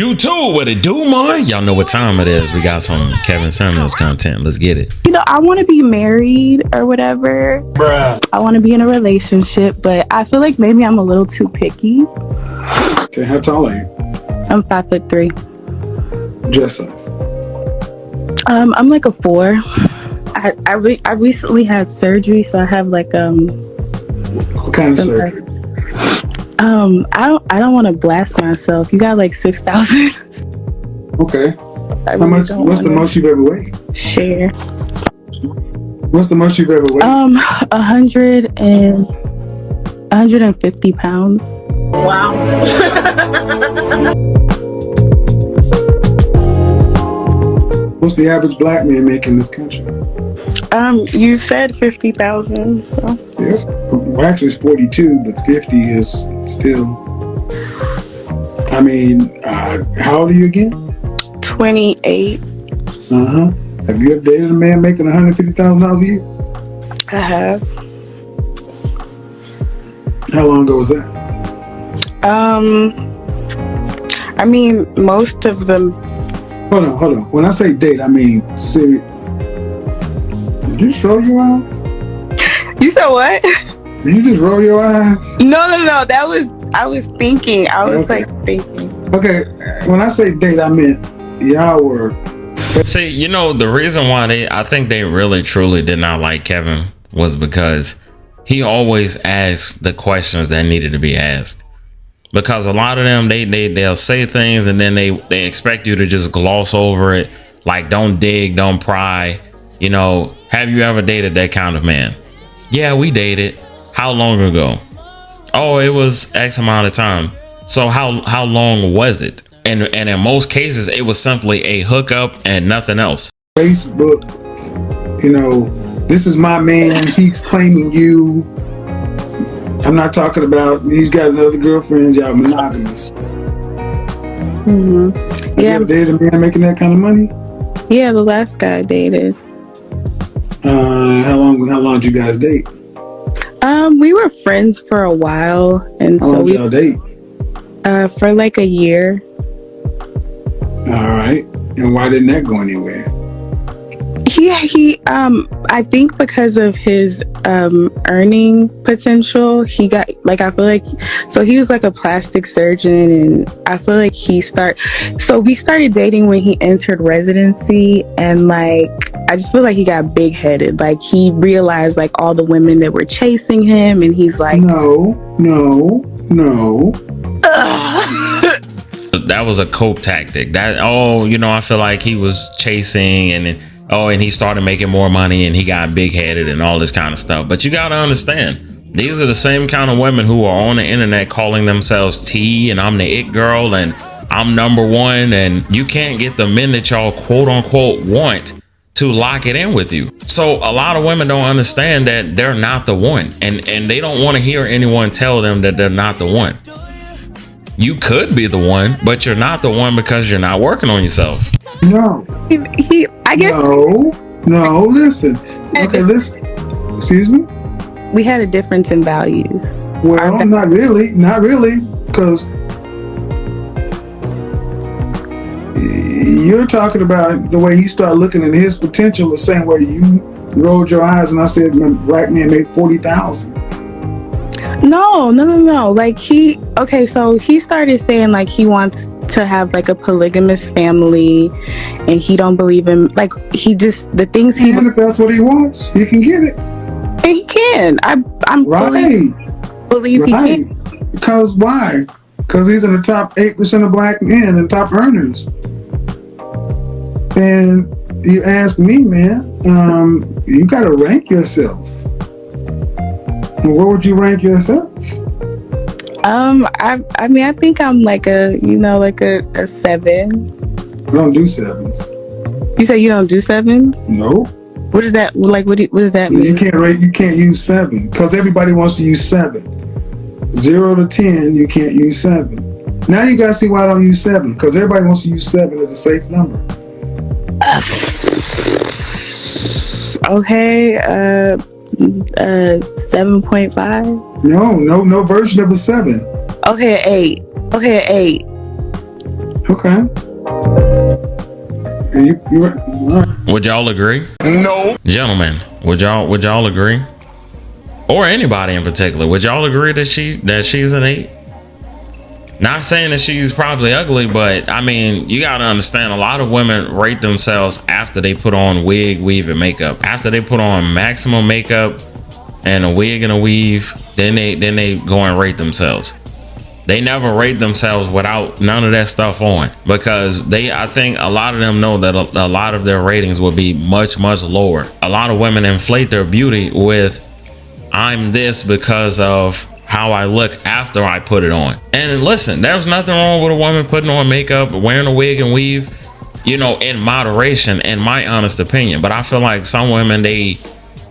You too, what it do, man? Y'all know what time it is. We got some Kevin Samuels content. Let's get it. You know, I want to be married or whatever. Bruh. I want to be in a relationship, but I feel like maybe I'm a little too picky. Okay, how tall are you? I'm 5'3". Dress size. I'm like a 4. I recently had surgery, so I have like What kind of surgery? I don't want to blast myself. You got like 6,000. Okay. How much? What's the most you've ever weighed? Share. What's the most you've ever weighed? 150 pounds. Wow. What's the average black man make in this country? You said 50,000. So. Yeah. Well, actually, it's 42, but 50 is still. I mean, how old are you again? 28. Have you ever dated a man making $150,000 a year? I have. How long ago was that? I mean, most of them. Hold on. When I say date, I mean serious. Did you just roll your eyes? You said what? Did you just roll your eyes? No. I was thinking. I was thinking. Okay, when I say date, I meant y'all were. See, you know, the reason why I think they really truly did not like Kevin was because he always asked the questions that needed to be asked. Because a lot of them, they'll say things and then they expect you to just gloss over it. Like, don't dig, don't pry. You know, have you ever dated that kind of man? Yeah, we dated. How long ago? Oh, it was X amount of time. So how long was it? And in most cases, it was simply a hookup and nothing else. Facebook, you know, this is my man. He's claiming you. I'm not talking about he's got another girlfriend. Y'all monogamous. Mm-hmm. Have you ever dated a man making that kind of money? Yeah, the last guy I dated. How long did you guys date? We were friends for a while, and how long did y'all date? For like a year. All right. And why didn't that go anywhere? He I think because of his earning potential, he got like, I feel like, so he was like a plastic surgeon, and I feel like we started dating when he entered residency, and like I just feel like he got big headed. Like he realized like all the women that were chasing him, and he's like, no. That was a cope tactic. I feel like he was chasing and he started making more money and he got big headed and all this kind of stuff. But you got to understand, these are the same kind of women who are on the internet calling themselves T and I'm the it girl and I'm number one. And you can't get the men that y'all quote unquote want to lock it in with you. So a lot of women don't understand that they're not the one. And they don't want to hear anyone tell them that they're not the one. You could be the one, but you're not the one because you're not working on yourself. No. I guess. No, listen. Okay, listen. Excuse me? We had a difference in values. Well, not really, because you're talking about the way he started looking at his potential the same way you rolled your eyes and I said, black man made 40,000. No. Like so he started saying like he wants to have like a polygamous family, and he don't believe in like if that's what he wants, he can get it. And he can. I'm right. Believe he can. Because why? Because he's in the top 8% of black men and top earners. And you ask me, man, you got to rank yourself. Where would you rank yourself? I mean, I think I'm like a 7. I don't do 7s. You say you don't do 7s? No. What is that? Like, what does that mean? You can't use 7 because everybody wants to use 7. 0 to 10, you can't use 7. Now you gotta see why I don't use 7, because everybody wants to use 7 as a safe number. Okay, 7.5. No version of a 7. Okay, 8. Okay, 8. Okay. And you all right. Would y'all agree? No. Gentlemen, would y'all agree? Or anybody in particular, would y'all agree that she's an 8? Not saying that she's probably ugly, but I mean, you gotta understand, a lot of women rate themselves after they put on wig, weave, and makeup. After they put on maximum makeup and a wig and a weave, then they go and rate themselves. They never rate themselves without none of that stuff on, because I think a lot of them know that a lot of their ratings will be much, much lower. A lot of women inflate their beauty with, I'm this because of how I look after I put it on. And listen, there's nothing wrong with a woman putting on makeup, wearing a wig and weave, in moderation, in my honest opinion. But I feel like some women, they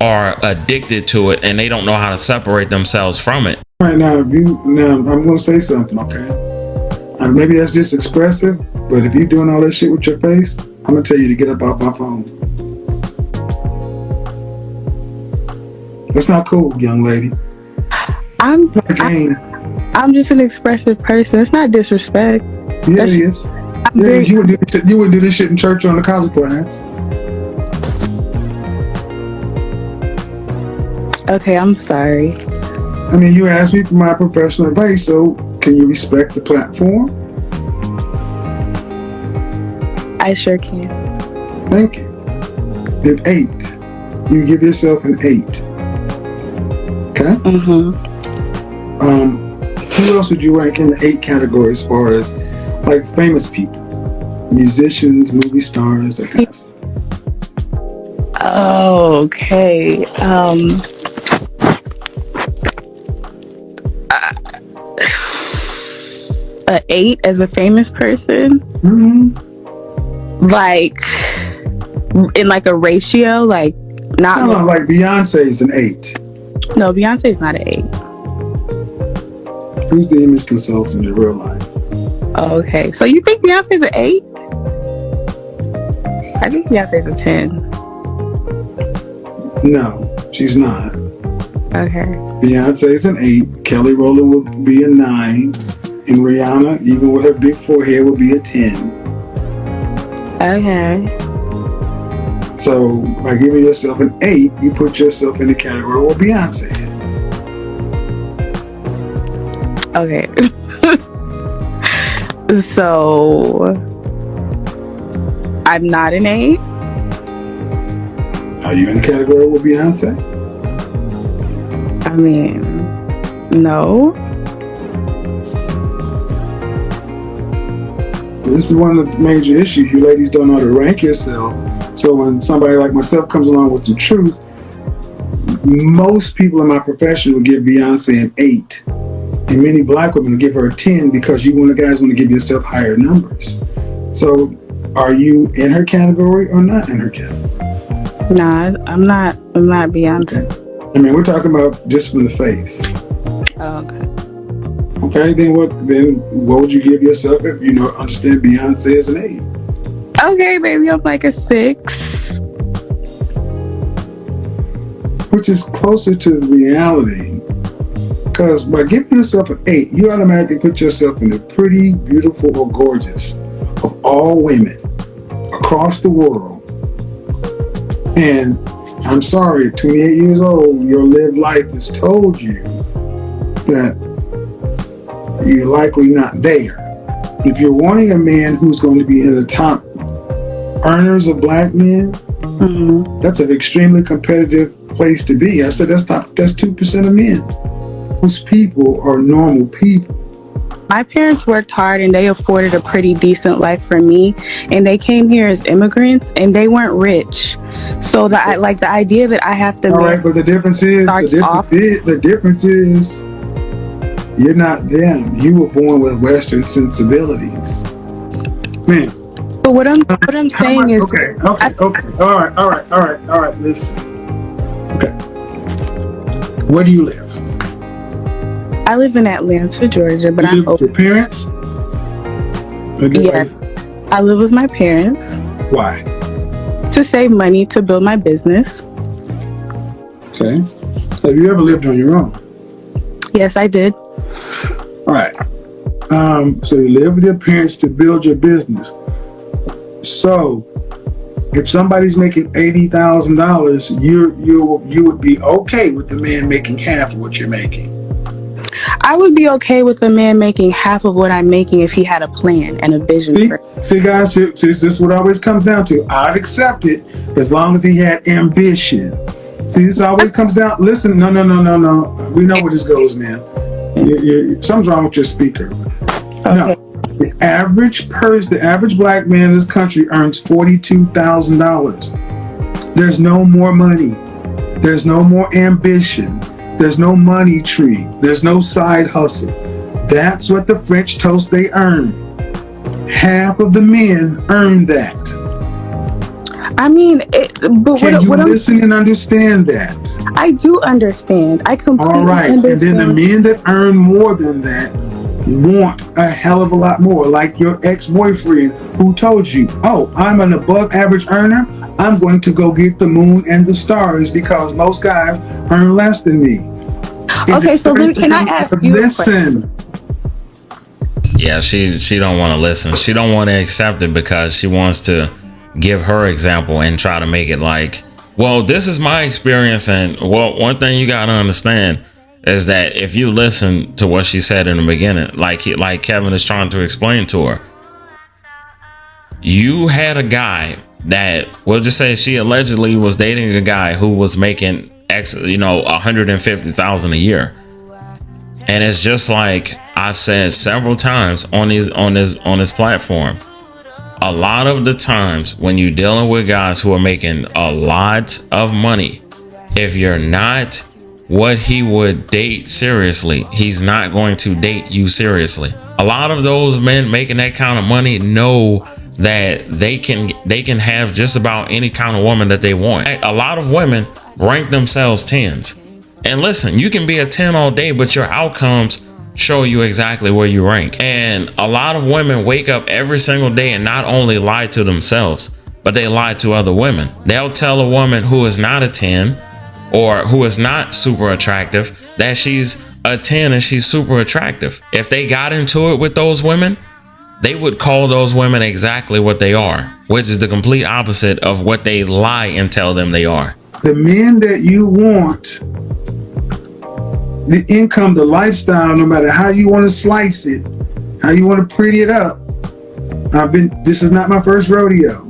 are addicted to it and they don't know how to separate themselves from it. Right now, I'm going to say something, okay? Maybe that's just expressive, but if you're doing all that shit with your face, I'm going to tell you to get up off my phone. That's not cool, young lady. I'm just an expressive person. It's not disrespect. Yeah, it is. You wouldn't do this shit in church or in the college class. Okay, I'm sorry. I mean, you asked me for my professional advice, so can you respect the platform? I sure can. Thank you. An 8. You give yourself an 8. Okay? Mm-hmm. Who else would you rank in the 8 category as far as like famous people? Musicians, movie stars, that kind of stuff. Oh, okay. A 8 as a famous person? Mm-hmm. Like in like a ratio, like not No, like Beyonce's an 8. No, Beyonce's not an 8. Who's the image consultant in real life? Oh, okay. So you think Beyonce's an 8? I think Beyonce's a 10. No, she's not. Okay. Beyonce's an 8. Kelly Rowland would be a 9. And Rihanna, even with her big forehead, would be a 10. Okay. So by giving yourself an 8, you put yourself in the category where Beyonce is. Okay. So I'm not an 8. Are you in the category with Beyonce? I mean, no. This is one of the major issues. You ladies don't know how to rank yourself. So when somebody like myself comes along with some truth, most people in my profession will give Beyonce an 8. And many black women will give her a 10 because you guys want to give yourself higher numbers. So are you in her category or not in her category? Nah, I'm not Beyonce. I mean, we're talking about just from the face. Oh, okay. Okay, then what would you give yourself if you understand Beyonce as an 8? Okay, baby, I'm like a 6. Which is closer to reality. Because by giving yourself an 8, you automatically put yourself in the pretty, beautiful, or gorgeous of all women across the world. And I'm sorry, at 28 years old, your lived life has told you that you're likely not there. If you're wanting a man who's going to be in the top earners of black men, Mm-hmm. that's an extremely competitive place to be. I said that's 2% of men. Most people are normal people. My parents worked hard and they afforded a pretty decent life for me, and they came here as immigrants and they weren't rich. So the idea that I have to All right, but the difference is you're not them. You were born with Western sensibilities. Man. But what I'm saying is okay. All right. Listen. Okay. Where do you live? I live in Atlanta, Georgia, but You live with your parents? Yes. I live with my parents. Why? To save money to build my business. Okay. Have you ever lived on your own? Yes, I did. All right. So you live with your parents to build your business. So if somebody's making $80,000, you would be okay with the man making half of what you're making. I would be okay with a man making half of what I'm making if he had a plan and a vision for it. See, guys, this is what always comes down to. I'd accept it as long as he had ambition. See, this always comes down. Listen, no. We know where this goes, man. Something's wrong with your speaker. Okay. No. The average black man in this country earns $42,000. There's no more money. There's no more ambition. There's no money tree. There's no side hustle. That's what the French toast they earn. Half of the men earn that. I mean, but Can you listen and understand that? I do understand. I completely understand. And then the men that earn more than that want a hell of a lot more, like your ex-boyfriend who told you, oh, I'm an above average earner, I'm going to go get the moon and the stars because most guys earn less than me. Okay, so then can I ask you a question? Yeah, she don't want to listen. She don't want to accept it because she wants to give her example and try to make it like, well, this is my experience. And well, one thing you got to understand is that if you listen to what she said in the beginning, like Kevin is trying to explain to her, you had a guy that, we'll just say she allegedly was dating a guy who was making $150,000 a year. And it's just like I've said several times on this platform, a lot of the times when you're dealing with guys who are making a lot of money, if you're not what he would date seriously, he's not going to date you seriously. A lot of those men making that kind of money know that they can have just about any kind of woman that they want. A lot of women rank themselves 10s. And listen, you can be a 10 all day, but your outcomes show you exactly where you rank. And a lot of women wake up every single day and not only lie to themselves, but they lie to other women. They'll tell a woman who is not a 10 or who is not super attractive that she's a 10 and she's super attractive. If they got into it with those women, they would call those women exactly what they are, which is the complete opposite of what they lie and tell them they are. The men that you want, the income, the lifestyle, no matter how you want to slice it, how you want to pretty it up. This is not my first rodeo.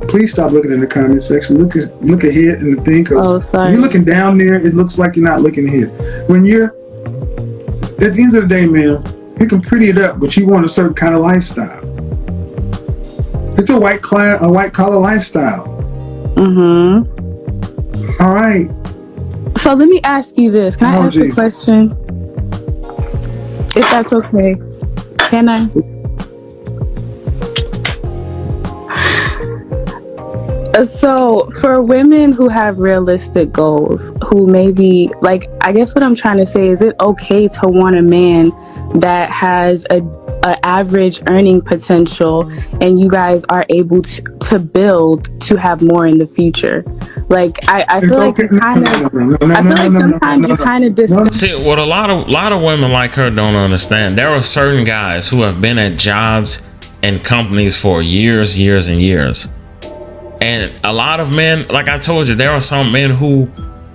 Please stop looking in the comment section. Look ahead in the thing, because when you're looking down there, it looks like you're not looking here. When you're at the end of the day, man, you can pretty it up, but you want a certain kind of lifestyle. It's a white collar lifestyle. Mm-hmm. All right. So let me ask you this. Can I ask a question? If that's okay. Can I? So for women who have realistic goals, who maybe, like, I guess what I'm trying to say, is it okay to want a man that has a average earning potential and you guys are able to build to have more in the future? Like, I feel like you kind of, I feel like sometimes you kind of see what a lot of women like her don't understand. There are certain guys who have been at jobs and companies for years and years. And a lot of men, like I told you, there are some men who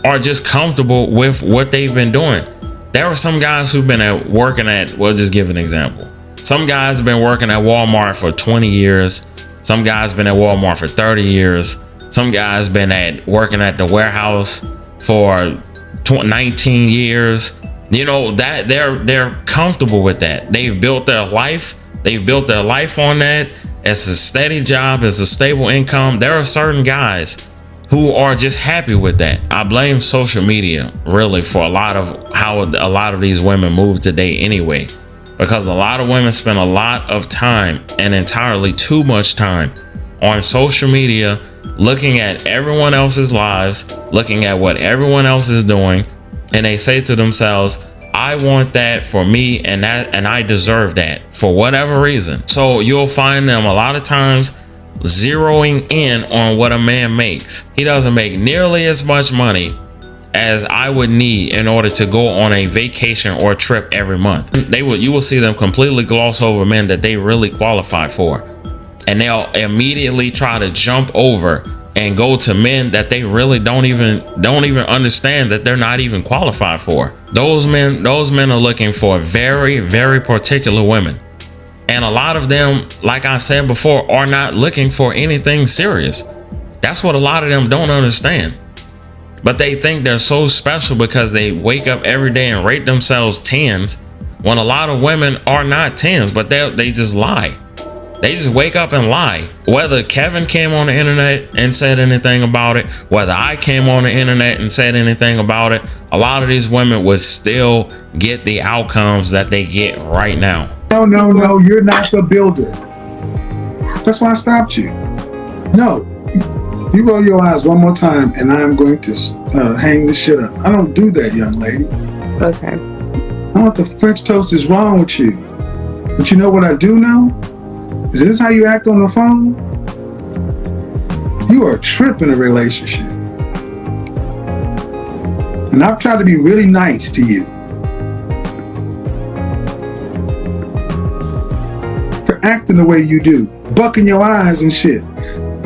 are just comfortable with what they've been doing. There are some guys who've been working at, we'll just give an example. Some guys have been working at Walmart for 20 years. Some guys been at Walmart for 30 years. Some guys been working at the warehouse for 19 years. You know, that they're comfortable with that. They've built their life. They've built their life on that. It's a steady job. It's a stable income. There are certain guys who are just happy with that. I blame social media really for a lot of how a lot of these women move today anyway, because a lot of women spend a lot of time, and entirely too much time, on social media, looking at everyone else's lives, looking at what everyone else is doing, and they say to themselves, I want that for me, and I deserve that for whatever reason. So you'll find them a lot of times zeroing in on what a man makes. He doesn't make nearly as much money as I would need in order to go on a vacation or a trip every month. You will see them completely gloss over men that they really qualify for, and they'll immediately try to jump over and go to men that they really don't even understand that they're not even qualified for. Those men are looking for very, very particular women. And a lot of them, like I said before, are not looking for anything serious. That's what a lot of them don't understand. But they think they're so special because they wake up every day and rate themselves 10s, when a lot of women are not 10s, but they just lie. They just wake up and lie. Whether Kevin came on the internet and said anything about it, whether I came on the internet and said anything about it, a lot of these women would still get the outcomes that they get right now. No, you're not the builder. That's why I stopped you. No, you roll your eyes one more time and I'm going to hang this shit up. I don't do that, young lady. Okay. I don't know what the French toast is wrong with you. But you know what I do know? Is this how you act on the phone? You are a trip in a relationship. And I've tried to be really nice to you. For acting the way you do, bucking your eyes and shit.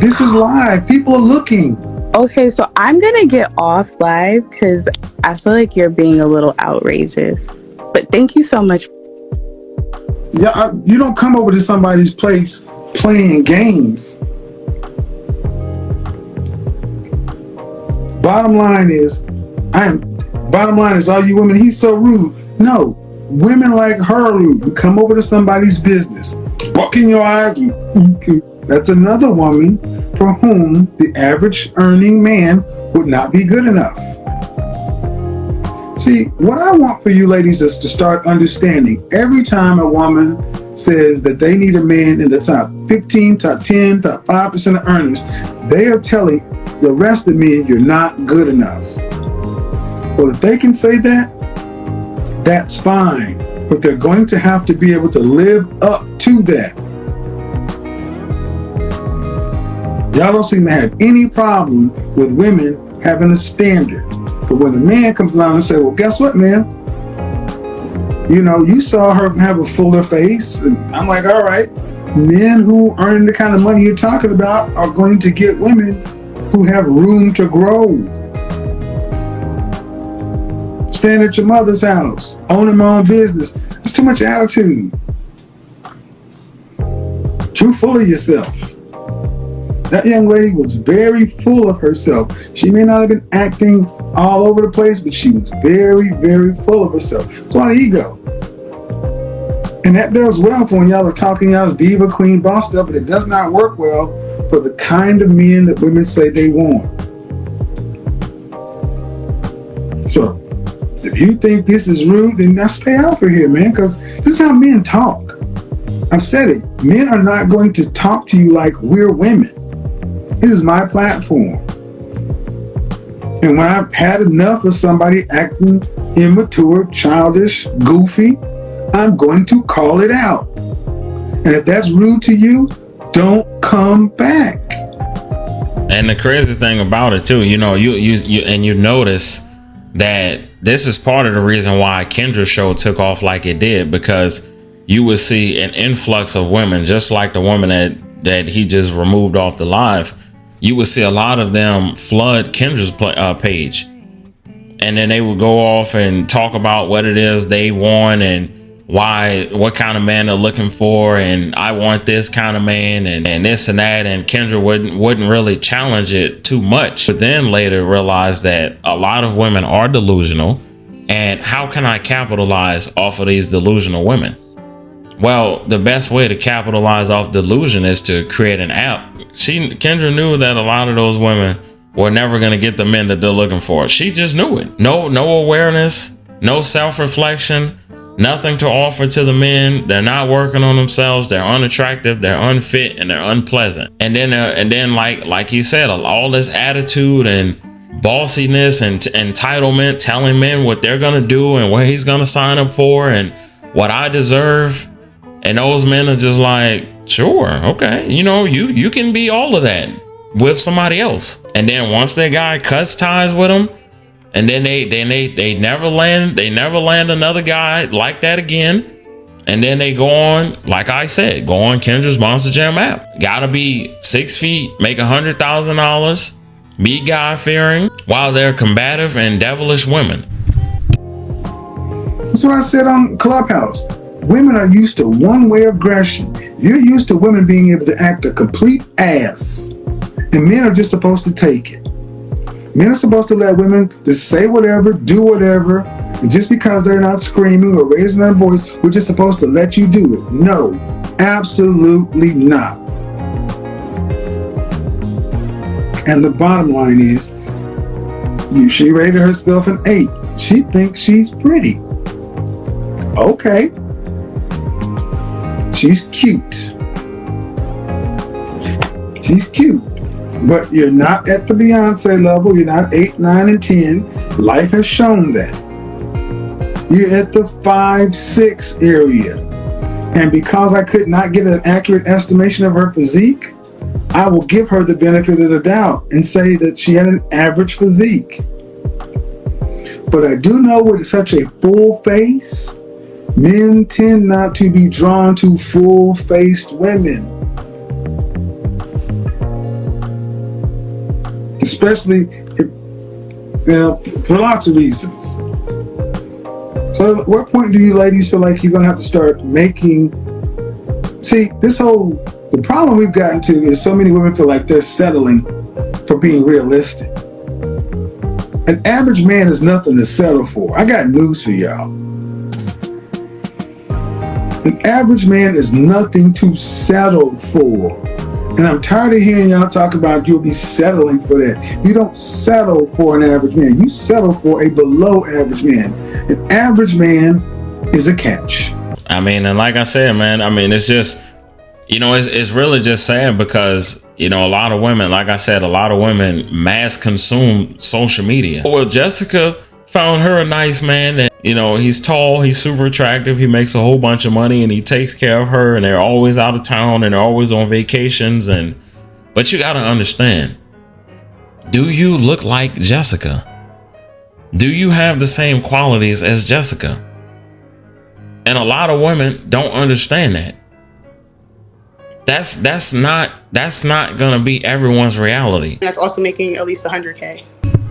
This is live. People are looking. Okay, so I'm gonna get off live because I feel like you're being a little outrageous. But thank you so much. Yeah, you don't come over to somebody's place playing games. Bottom line is, all you women, he's so rude. No, women like her are rude. You come over to somebody's business, bucking your eyes. That's another woman for whom the average earning man would not be good enough. See, what I want for you ladies is to start understanding every time a woman says that they need a man in the top 15, top 10, top 5% of earners, they are telling the rest of me you're not good enough. Well, if they can say that, that's fine. But they're going to have to be able to live up to that. Y'all don't seem to have any problem with women having a standard. But when the man comes along and says, well, guess what, man? You know, you saw her have a fuller face. And I'm like, all right, men who earn the kind of money you're talking about are going to get women who have room to grow. Stand at your mother's house, owning my own business. That's too much attitude. Too full of yourself. That young lady was very full of herself. She may not have been acting all over the place, but she was very, very full of herself. It's a lot of ego. And that does well for when y'all are talking y'all's diva, queen, boss stuff, but it does not work well for the kind of men that women say they want. So, if you think this is rude, then now stay out of here, man, because this is how men talk. I've said it. Men are not going to talk to you like we're women. This is my platform. And when I've had enough of somebody acting immature, childish, goofy, I'm going to call it out. And if that's rude to you, don't come back. And the crazy thing about it too, you know, you notice that this is part of the reason why Kendra's show took off like it did, because you would see an influx of women, just like the woman that he just removed off the live. You would see a lot of them flood Kendra's page, and then they would go off and talk about what it is they want and what kind of man they're looking for, and I want this kind of man and this and that, and Kendra wouldn't really challenge it too much, but then later realized that a lot of women are delusional, and how can I capitalize off of these delusional women? Well, the best way to capitalize off delusion is to create an app. Kendra knew that a lot of those women were never going to get the men that they're looking for. She just knew it. No awareness, no self-reflection, nothing to offer to the men. They're not working on themselves. They're unattractive, they're unfit, and they're unpleasant. And then like he said, all this attitude and bossiness and entitlement, telling men what they're going to do and what he's going to sign up for and what I deserve. And those men are just like, sure, okay, you know, you can be all of that with somebody else. And then once that guy cuts ties with them and then they never land another guy like that again. And then they go on, like I said, go on Kendra's Monster Jam app. Gotta be 6 feet, make $100,000, be God-fearing, while they're combative and devilish women. That's what I said on Clubhouse. Women are used to one-way aggression. You're used to women being able to act a complete ass. And men are just supposed to take it. Men are supposed to let women just say whatever, do whatever, and just because they're not screaming or raising their voice, we're just supposed to let you do it. No, absolutely not. And the bottom line is, she rated herself an 8. She thinks she's pretty. Okay. She's cute. She's cute. But you're not at the Beyonce level. You're not 8, 9, and 10. Life has shown that. You're at the 5, 6 area. And because I could not get an accurate estimation of her physique, I will give her the benefit of the doubt and say that she had an average physique. But I do know with such a full face, men tend not to be drawn to full-faced women. Especially, for lots of reasons. So at what point do you ladies feel like you're going to have to start making... See, the problem we've gotten to is so many women feel like they're settling for being realistic. An average man is nothing to settle for. I got news for y'all. An average man is nothing to settle for. And I'm tired of hearing y'all talk about you'll be settling for that. You don't settle for an average man. You settle for a below average man. An average man is a catch. I mean, and like I said, man, I mean, it's just, it's really just sad because, a lot of women, like I said, a lot of women mass consume social media. Well, Jessica found her a nice man that, he's tall, he's super attractive, he makes a whole bunch of money, and he takes care of her, and they're always out of town, and they're always on vacations. But you got to understand, do you look like Jessica? Do you have the same qualities as Jessica? And a lot of women don't understand that. That's not gonna be everyone's reality. That's also making at least $100K.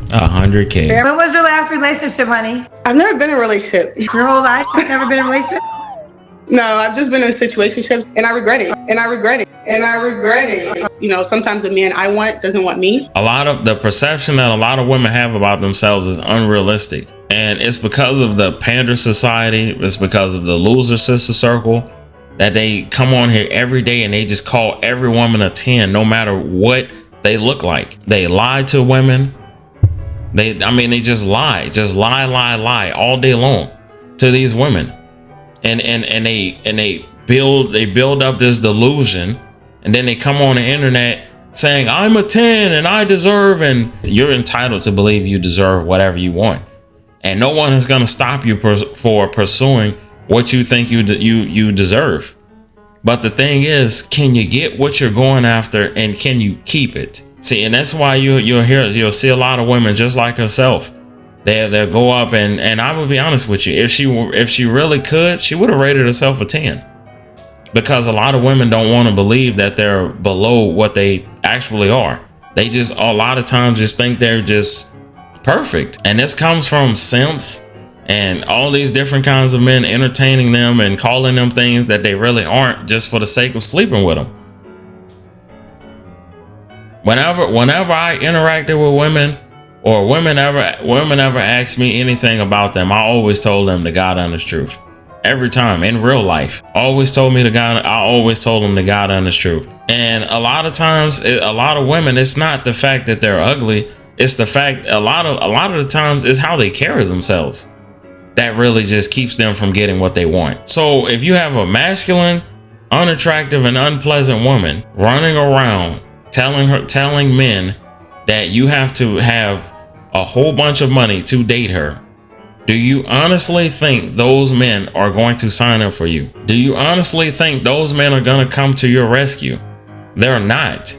$100K. When was your last relationship, honey? I've never been in a relationship. Your whole life? You've never been in a relationship? No, I've just been in situationships, and I regret it. Sometimes the man I want doesn't want me. A lot of the perception that a lot of women have about themselves is unrealistic. And it's because of the pander society. It's because of the loser sister circle that they come on here every day and they just call every woman a 10, no matter what they look like. They lie to women. They just lie all day long to these women. And they build up this delusion, and then they come on the internet saying, I'm a 10 and I deserve, and you're entitled to believe you deserve whatever you want. And no one is going to stop you for pursuing what you think you deserve. But the thing is, can you get what you're going after, and can you keep it? See, and that's why you'll see a lot of women just like herself. They'll go up and I will be honest with you, if she really could, she would have rated herself a 10. Because a lot of women don't want to believe that they're below what they actually are. They just a lot of times just think they're just perfect. And this comes from simps and all these different kinds of men entertaining them and calling them things that they really aren't, just for the sake of sleeping with them. Whenever I interacted with women, or women ever asked me anything about them, I always told them the God honest truth. Every time in real life, I always told them the God honest truth. And a lot of times, a lot of women, it's not the fact that they're ugly. It's the fact a lot of the times is how they carry themselves that really just keeps them from getting what they want. So if you have a masculine, unattractive, and unpleasant woman running around telling men that you have to have a whole bunch of money to date her, do you honestly think those men are going to sign up for you? Do you honestly think those men are going to come to your rescue? They're not.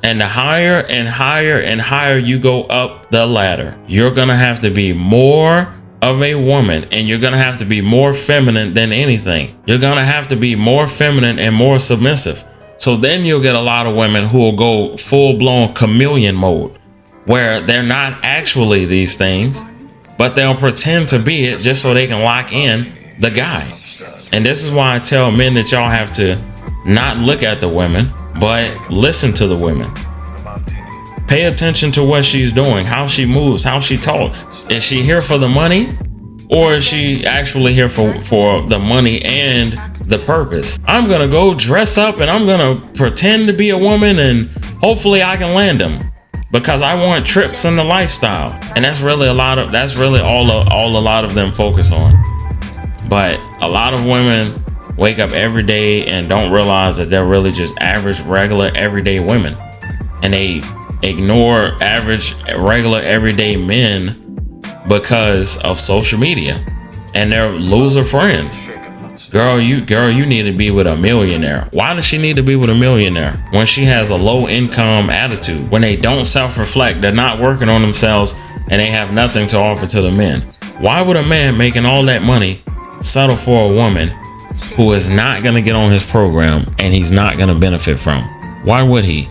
And the higher and higher and higher you go up the ladder, you're going to have to be more of a woman, and you're going to have to be more feminine than anything. You're going to have to be more feminine and more submissive. So then you'll get a lot of women who will go full-blown chameleon mode, where they're not actually these things, but they'll pretend to be it just so they can lock in the guy. And this is why I tell men that y'all have to not look at the women, but listen to the women. Pay attention to what she's doing, how she moves, how she talks. Is she here for the money, or is she actually here for the money and the purpose? I'm going to go dress up and I'm going to pretend to be a woman, and hopefully I can land them because I want trips in the lifestyle. And that's really all a lot of them focus on. But a lot of women wake up every day and don't realize that they're really just average, regular, everyday women. And they ignore average, regular, everyday men because of social media and their loser friends. Girl, you need to be with a millionaire. Why does she need to be with a millionaire when she has a low income attitude? When they don't self-reflect, they're not working on themselves, and they have nothing to offer to the men. Why would a man making all that money settle for a woman who is not going to get on his program and he's not going to benefit from? Why would he?